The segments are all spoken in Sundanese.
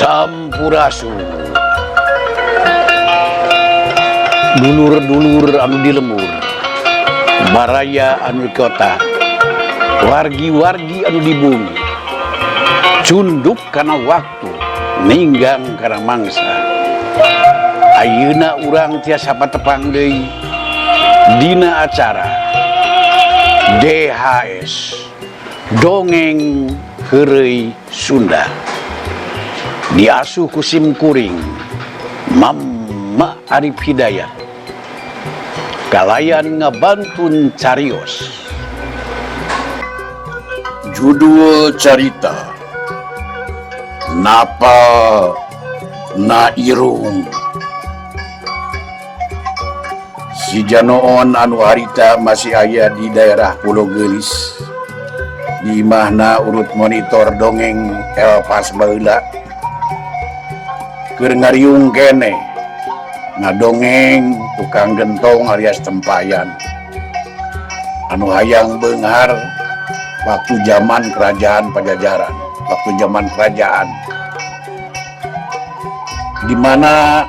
Sampurasun dulur-dulur anu di lemur, baraya anu di kota, wargi-wargi anu di bumi, cunduk karena waktu, ninggang karena mangsa. Ayeuna urang tiasa patepang deui dina acara DHS Dongeng Heureuy Sunda, diasuh ku Sim Kuring Mama Arif Hidayat, kalayan ngabantun carios. Judul carita Napa Na Irung. Si Janoon anu harita masih aya di daerah Pulau Gelis, di mana urut monitor dongeng Elpas baheula keur ngariung kene ngadongeng tukang gentong alias tempayan anu hayang beunghar waktu zaman kerajaan Pajajaran, waktu zaman kerajaan, di mana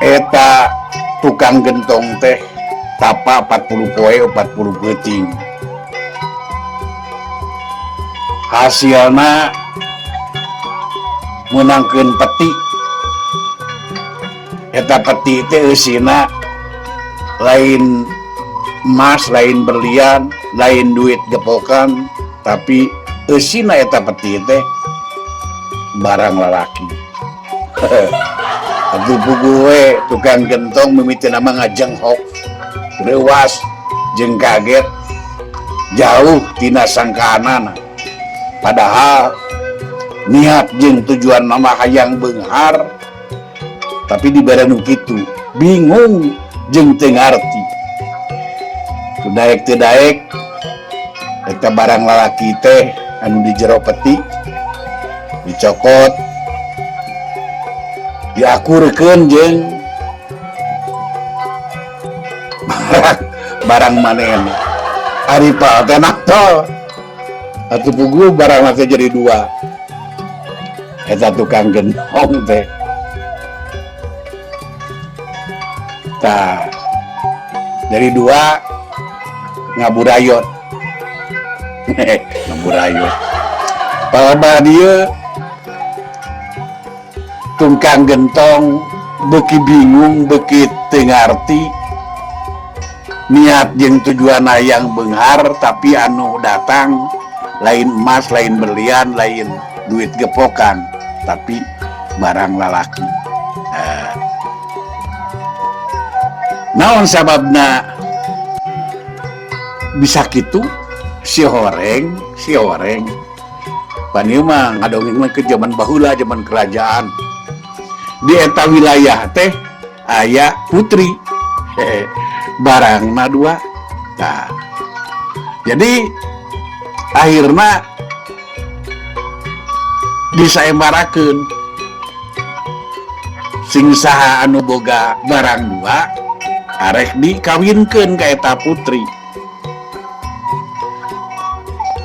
eta tukang gentong teh tapa 40 poe 40 peuting. Hasilna menangkeun peti. Eta peti teh eusina lain emas, lain berlian, lain duit gepokan, tapi eusina eta peti teh barang lalaki. Atuh puguwe tukang gentong mimiti nama ngajenghok, leuwas jeung kaget jauh tina sangkaanana. Padahal niat jeung tujuan mama hayang beunghar, tapi dibere nu kitu bingung jeung teu ngarti. Kudaek teu daek eta barang lalaki teh anu di jero peti dicokot, diakurkeun jeung barang manehna. Ari pa teh naktol atuh pugu barang teh jadi dua. Eta tukang gentong teh tah dari dua ngaburayot. Ngaburayot palebah dieu tukang gentong beuki bingung, beuki teu ngarti niat jeung tujuan hayang beunghar, tapi anu datang lain emas, lain berlian, lain duit gepokan, tapi barang lalaki. Naon sababna bisa kitu? Si horeng panieu mah ngadongeng mah ke zaman baheula, zaman kerajaan. Di eta wilayah teh aya putri, barangna dua. Nah, jadi akhirna disaembarakeun sing saha anu boga barang dua arek dikawinkeun ka eta putri,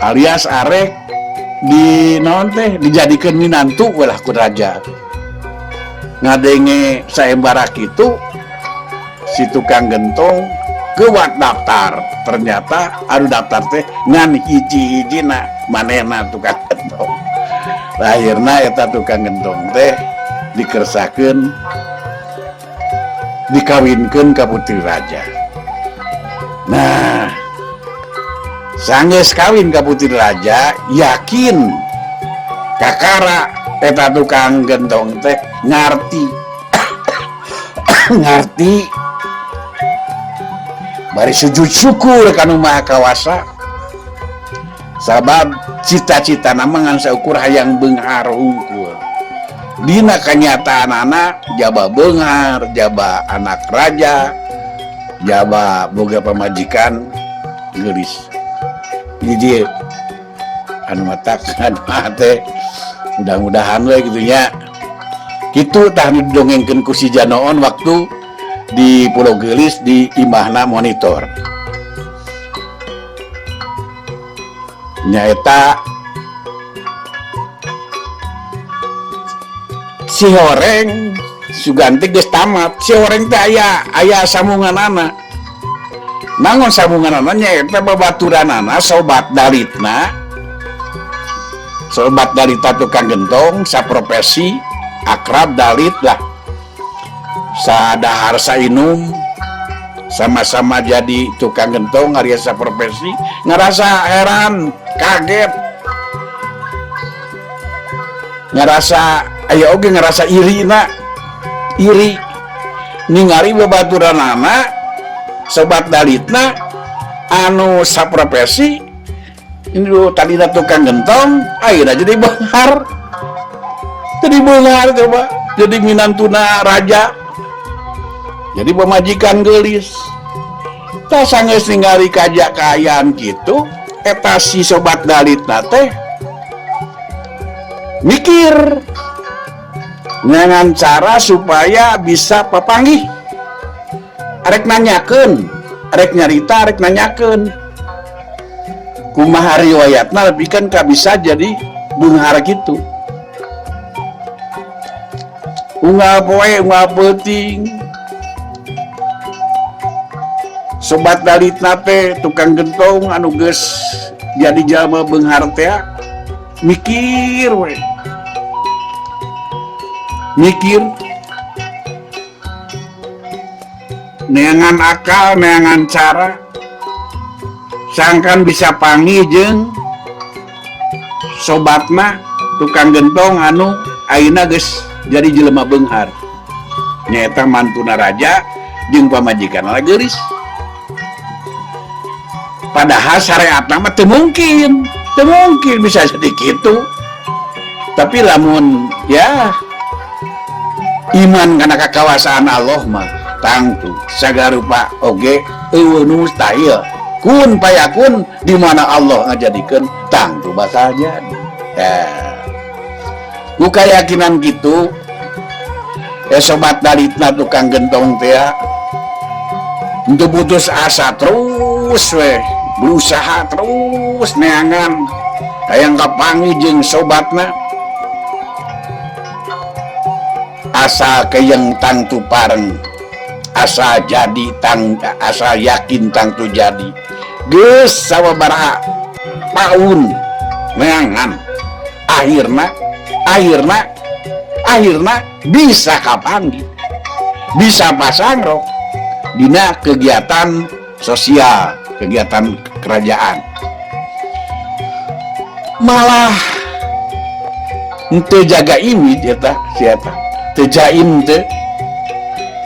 alias arek di naon teh dijadikeun minantu ulah ku raja. Ngadenge saembara kitu si tukang gentong keuat daftar, ternyata anu daftar teh ngan hiji-hijina manehna tukang gentong. Akhirna eta tukang gentong teh dikersakeun dikawinkeun ka putri raja. Nah, sanggeus kawin ka putri raja, yakin kakara eta tukang gentong teh ngarti ngarti bari sujud syukur kanu Maha Kawasa, sabab cita-citana mah ngan saukur hayang beunghar hungkul. Dina kanyataanana jaba beunghar, jaba anak raja, jaba boga pamajikan geulis. Jadi anu matak anu teh mudah-mudahan we kitu nya. Kitu tah didongengkeun ku si Janoon waktu di Pulau Gelis di imahna monitor. Nyaeta si Horeng Suganti geus tamat. Si Horeng teh aya sambungan anak. Nangon sambungan anaknya eta babaturanana sobat dalitna. Sobat dalita tukang gentong saprofesi akrab dalit lah. Sadahar sainum sama-sama jadi tukang gentong area saprofesi, ngerasa heran, kaget. Ngerasa aya oge ngerasa iri ningali babaturanana sobat dalitna anu saprofesi ini dulu tadi tukang gentong akhirnya jadi benghar coba jadi minantuna raja jadi pemajikan gelis tak sanggeus ningali kajak kaayaan gitu eta si sobat dalitna teh mikir dengan cara supaya bisa papanggih arek nanyakeun arek nyarita arek nanyakeun kumaha riwayatna lebih kan gak bisa jadi beunghar gitu unggal poe unggal peuting sobat dalitna teh tukang gentong anu geus jadi jalma beunghar teh mikir neangan akal neangan cara sangkan bisa panggih jeung sobatna tukang gentong anu ayeuna geus jadi jelema beunghar nyaeta mantuna raja jeung pamajikanna geulis padahal syariatna mah teu mungkin bisa jadi kitu tapi lamun ya iman kana kakawasaan Allah mah tangtu sagarupa oge eueuh nu mustahil kun payakun di mana Allah ngajadikeun tangtu bakal jadi ku kayakinan gitu sobat dalitna tukang gentong teh untuk putus asa terus berusaha terus neangan hayang kapanggih jeung sobatna asa keyeng tangtu pareng asa jadi asa yakin tangtu jadi geus sababaraha taun neangan akhirna bisa kapanggih bisa pasangrok dina kegiatan sosial kegiatan kerajaan malah ente jaga imit eta siapa tejaim teh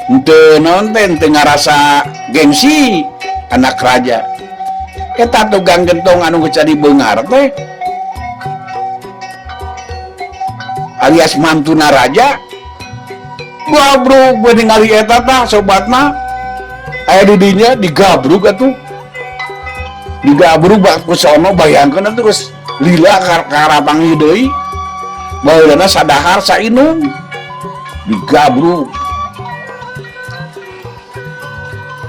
ente nonton teu ngarasa gengsi anak raja eta tukang gentong anu geus jadi beunghar teh alias mantuna raja gabruk we ningali eta tah sobatna aya di dinya digabruk atuh digabruk bak kusono bayangkeun terus lila karapanggih deui baheulana sadahar sainum digabruk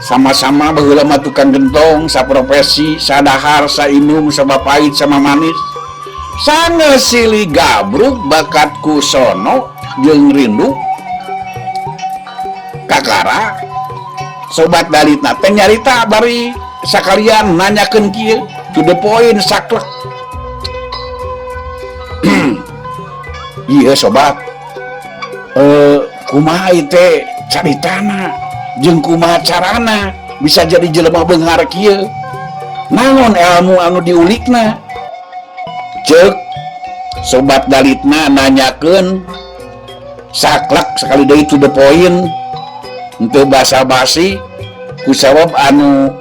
sama-sama baheula mah tukang gentong saprofesi sadahar sainum sabapait sama manis sangeus silih gabruk bakat kusono jeung rindu kakara sobat dalitna teh nyarita bari sakalian nanyakeun kieu to the point saklek iya sobat kumaha teh caritana jeung kumaha carana bisa jadi jelema beunghar kieu naon ilmu anu diulikna ceuk sobat dalitna nanyakeun saklek sekali deui to the point henteu basa-basi kusabab anu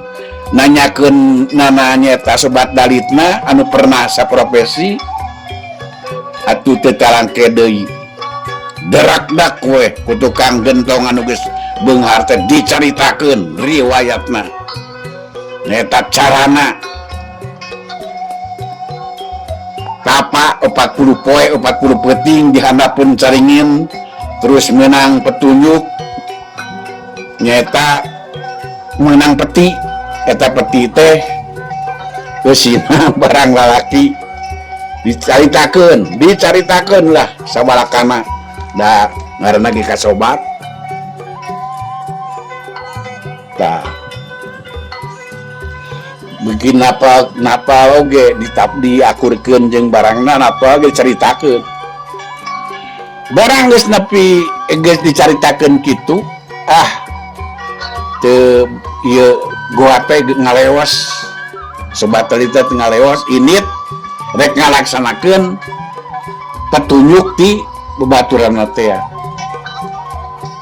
nanyakeun nanyeta sobat dalitna anu pernah saprofesi atuh teu talangke deui derak-dak we ku tukang gentong anu geus beunghar teh dicaritakeun riwayatna neta carana tapa 40 poe 40 peuting dihandapeun caringin terus menang petunjuk nyata menang peti eta peti teh keusina barang lalaki dicaritakeun lah sabalakana da ngaranna ge kasobat. Tah begin napa oge diakurkeun jeung barangna napa oge caritakeun. Barang geus nepi geus dicaritakeun kitu, teu ieu goa teh ngaleos, sobat talita teu ngaleos, init rek ngalaksanakeun petunjuk ti babaturan teh.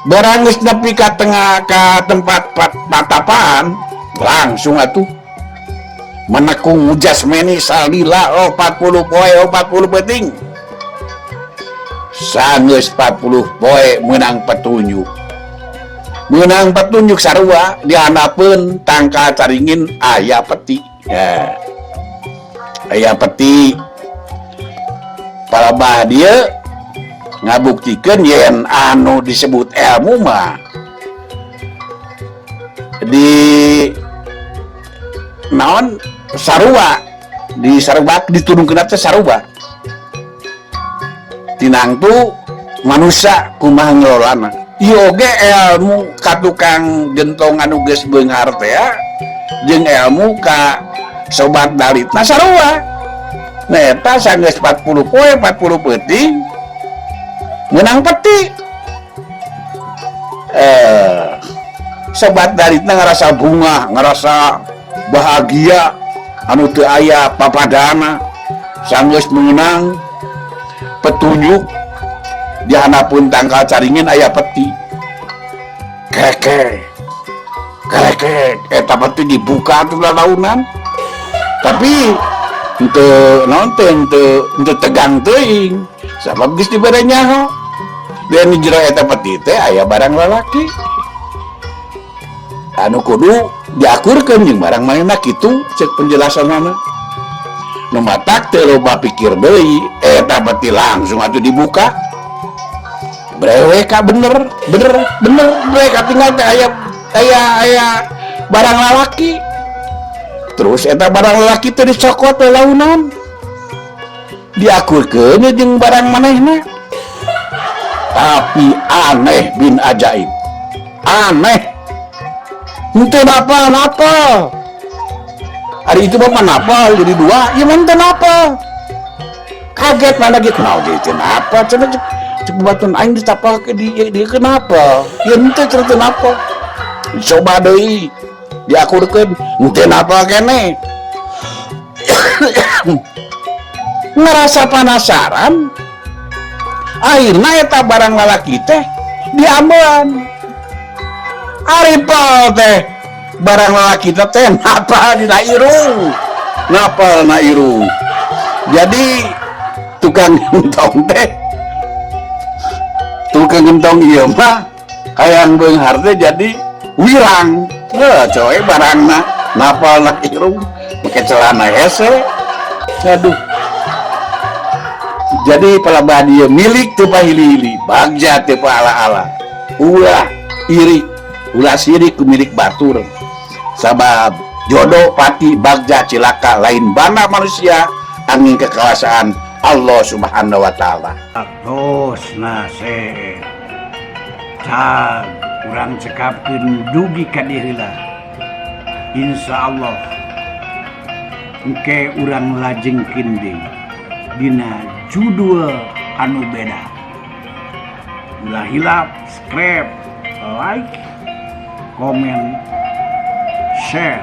Barang geus nepi ka tengah ka tempat patapaan, langsung atuh menekung jasmani salila 40 poe 40 penting. Sanggeus 40 poe menang petunjuk. Menang petunjuk sarua dihandapkeun tangka caringin aya peti. Ya. Aya peti. Palabah dia ngabuktikeun yen anu disebut ilmu mah di naon sarua di sarubak diturunkeun teh sarua tinang tu manusia kumaha ngelolana ieu oge ilmu ka tukang gentong anu geus beunghar teh jeung ilmu ka sobat dalitna sarua. Nah eta sanggeus 40 poe 40 peuting menang peti. Sobat dalitna ngarasa bunga, ngarasa bahagia anu teu aya papadana sanggeus menang petunjuk dihandapkeun tangkal caringin aya peti. Keke eta peti dibuka tuh lalaunan tapi henteu tegang teuing sabab geus dibere nyaho. Dan di jero eta peti teh aya barang lalaki anu kudu diakurkeun jeung barang manehna kitu ceuk penjelasanna. Nu matak teu loba pikir deui eta peti langsung atuh dibuka. Brewe ka bener ka tinggal teh aya barang lalaki. Terus eta barang lalaki teh dicokot launan. Diakurkeun jeung barang manehna. Tapi aneh bin ajaib. Aneh. Henteu napa. Hari itu bapak napa jadi dua, ya mantan apa? Kaget mana lagi kenal gitu apa? Cenah cek batun aing ditapake dia kenapa? Ya henteu cerita napa. Coba deui diakurkeun henteu napa keneh. Ngerasa penasaran. Akhirna eta barang lalaki teh diambean. Aripal teh barang lalaki teh napa dina irung. Ngapal na irung. Jadi tukang gentong teh ieu mah hayang beunghar teh jadi wirang. Coy barangna napal na irung make celana hese. Aduh. Jadi palabah dia milik teu pahili-hili, bagja teu ala-ala. Ulah iri, ulah sirik ku milik batur. Sabab jodoh pati bagja cilaka lain bana manusia angin kekuasaan Allah Subhanahu wa taala. Tos nase. Cag urang cekapkeun dugi ka diri lah. Insyaallah engke urang lajengkeun deui dina judul anu beda. Ulah hilap, subscribe, like, komen, share.